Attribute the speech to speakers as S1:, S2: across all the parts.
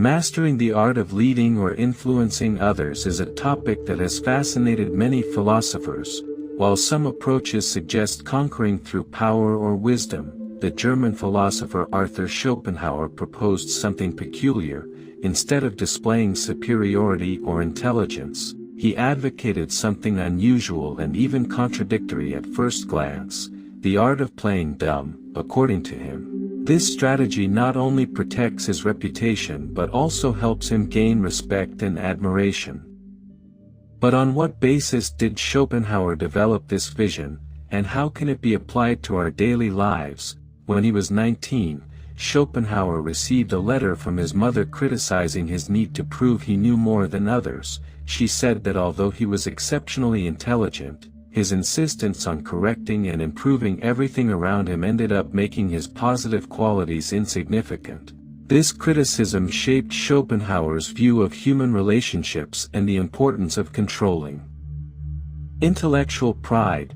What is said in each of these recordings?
S1: Mastering the art of leading or influencing others is a topic that has fascinated many philosophers. While some approaches suggest conquering through power or wisdom, the German philosopher Arthur Schopenhauer proposed something peculiar. Instead of displaying superiority or intelligence, he advocated something unusual and even contradictory at first glance: the art of playing dumb. According to him, this strategy not only protects his reputation but also helps him gain respect and admiration. But on what basis did Schopenhauer develop this vision, and how can it be applied to our daily lives? When he was 19, Schopenhauer received a letter from his mother criticizing his need to prove he knew more than others. She said that although he was exceptionally intelligent, his insistence on correcting and improving everything around him ended up making his positive qualities insignificant. This criticism shaped Schopenhauer's view of human relationships and the importance of controlling intellectual pride.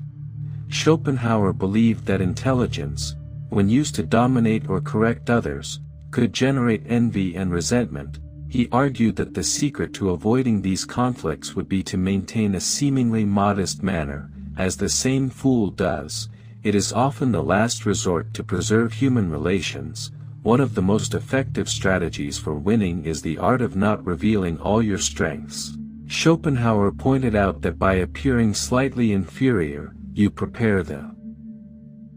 S1: Schopenhauer believed that intelligence, when used to dominate or correct others, could generate envy and resentment. He argued that the secret to avoiding these conflicts would be to maintain a seemingly modest manner. As the same fool does, it is often the last resort to preserve human relations. One of the most effective strategies for winning is the art of not revealing all your strengths. Schopenhauer pointed out that by appearing slightly inferior, you prepare the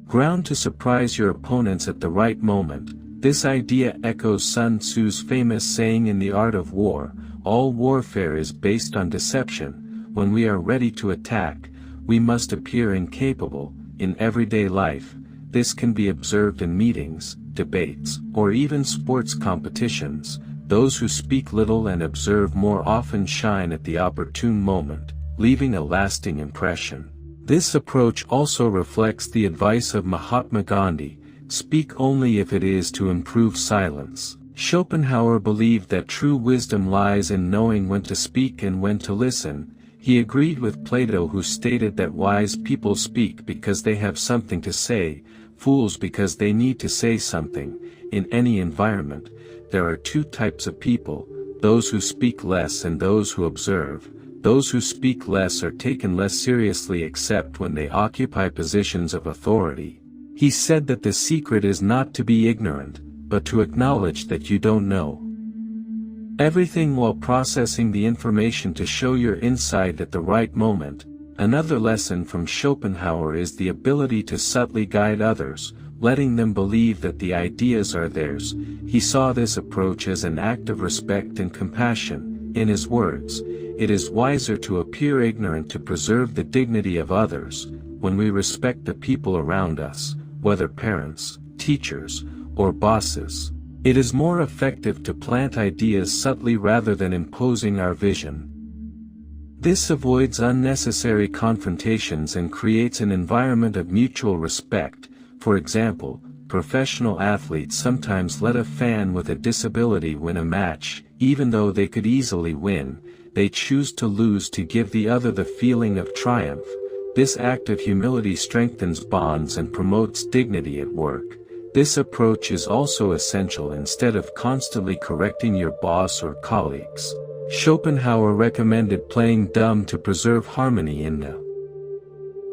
S1: ground to surprise your opponents at the right moment. This idea echoes Sun Tzu's famous saying in The Art of War: all warfare is based on deception. When we are ready to attack, we must appear incapable. In everyday life, this can be observed in meetings, debates, or even sports competitions. Those who speak little and observe more often shine at the opportune moment, leaving a lasting impression. This approach also reflects the advice of Mahatma Gandhi: speak only if it is to improve silence. Schopenhauer believed that true wisdom lies in knowing when to speak and when to listen. He agreed with Plato, who stated that wise people speak because they have something to say, fools because they need to say something. In any environment, there are two types of people: those who speak less and those who observe. Those who speak less are taken less seriously except when they occupy positions of authority. He said that the secret is not to be ignorant, but to acknowledge that you don't know everything while processing the information to show your insight at the right moment. Another lesson from Schopenhauer is the ability to subtly guide others, letting them believe that the ideas are theirs. He saw this approach as an act of respect and compassion. In his words, it is wiser to appear ignorant to preserve the dignity of others. When we respect the people around us, whether parents, teachers, or bosses, it is more effective to plant ideas subtly rather than imposing our vision. This avoids unnecessary confrontations and creates an environment of mutual respect. For example, professional athletes sometimes let a fan with a disability win a match. Even though they could easily win, they choose to lose to give the other the feeling of triumph. This act of humility strengthens bonds and promotes dignity at work. This approach is also essential instead of constantly correcting your boss or colleagues. Schopenhauer recommended playing dumb to preserve harmony in the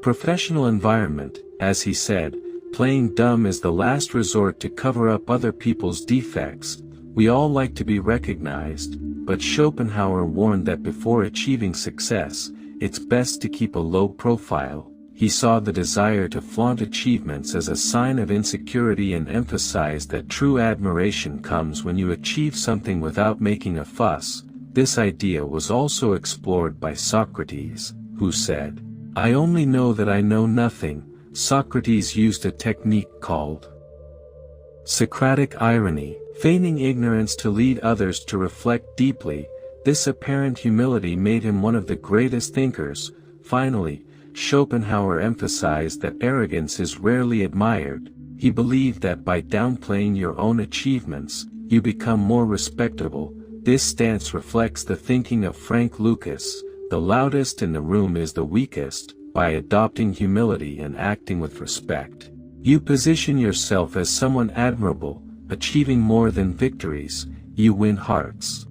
S1: professional environment. As he said, playing dumb is the last resort to cover up other people's defects. We all like to be recognized, but Schopenhauer warned that before achieving success, it's best to keep a low profile. He saw the desire to flaunt achievements as a sign of insecurity and emphasized that true admiration comes when you achieve something without making a fuss. This idea was also explored by Socrates, who said, "I only know that I know nothing." Socrates used a technique called Socratic Irony, feigning ignorance to lead others to reflect deeply. This apparent humility made him one of the greatest thinkers. Finally, Schopenhauer emphasized that arrogance is rarely admired. He believed that by downplaying your own achievements, you become more respectable. This stance reflects the thinking of Frank Lucas: the loudest in the room is the weakest. By adopting humility and acting with respect, you position yourself as someone admirable, achieving more than victories. you win hearts.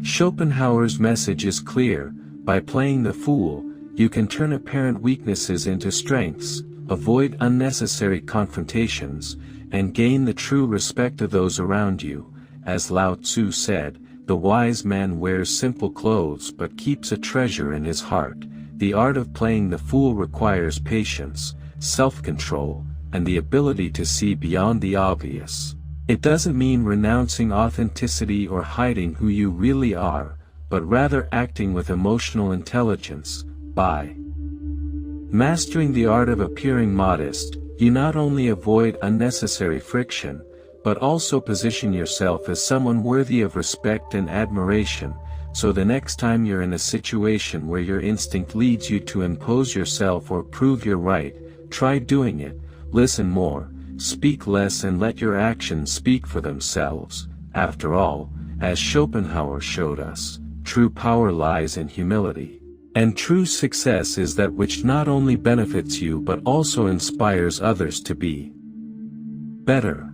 S1: Schopenhauer's message is clear: by playing the fool, you can turn apparent weaknesses into strengths, avoid unnecessary confrontations, and gain the true respect of those around you. As Lao Tzu said, the wise man wears simple clothes but keeps a treasure in his heart. The art of playing the fool requires patience, self-control, and the ability to see beyond the obvious. It doesn't mean renouncing authenticity or hiding who you really are, but rather acting with emotional intelligence. By mastering the art of appearing modest, you not only avoid unnecessary friction, but also position yourself as someone worthy of respect and admiration, so the next time you're in a situation where your instinct leads you to impose yourself or prove you're right, try doing it. Listen more, speak less, and let your actions speak for themselves. After all, as Schopenhauer showed us, true power lies in humility. And true success is that which not only benefits you but also inspires others to be better.